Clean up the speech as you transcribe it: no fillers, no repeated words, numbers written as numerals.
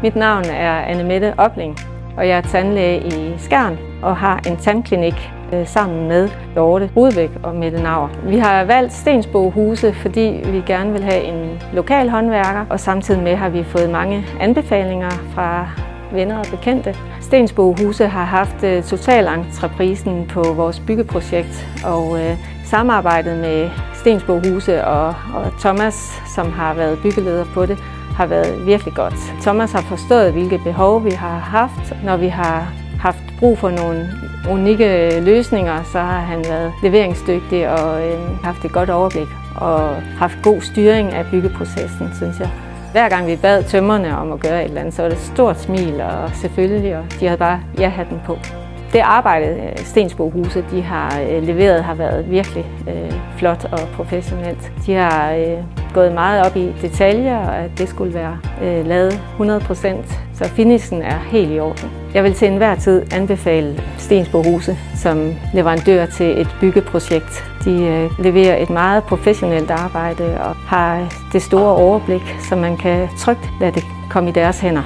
Mit navn er Anne-Mette Opling, og jeg er tandlæge i Skjern og har en tandklinik sammen med Dorte Rudbæk og Mette Nauer. Vi har valgt Stensbo Huse, fordi vi gerne vil have en lokal håndværker, og samtidig med har vi fået mange anbefalinger fra venner og bekendte. Stensbo Huse har haft totalentreprisen på vores byggeprojekt, og samarbejdet med Stensbo Huse og Thomas, som har været byggeleder på det, har været virkelig godt. Thomas har forstået, hvilke behov vi har haft. Når vi har haft brug for nogle unikke løsninger, så har han været leveringsdygtig og haft et godt overblik og haft god styring af byggeprocessen, synes jeg. Hver gang vi bad tømmerne om at gøre et eller andet, så var det et stort smil, og selvfølgelig, og de havde bare ja-hatten på. Det arbejde, Stensbo Huse de har leveret, har været virkelig flot og professionelt. De har gået meget op i detaljer, og at det skulle være lavet 100%, så finishen er helt i orden. Jeg vil til enhver tid anbefale Stensbo Huse som leverandør til et byggeprojekt. De leverer et meget professionelt arbejde og har det store overblik, så man kan trygt lade det komme i deres hænder.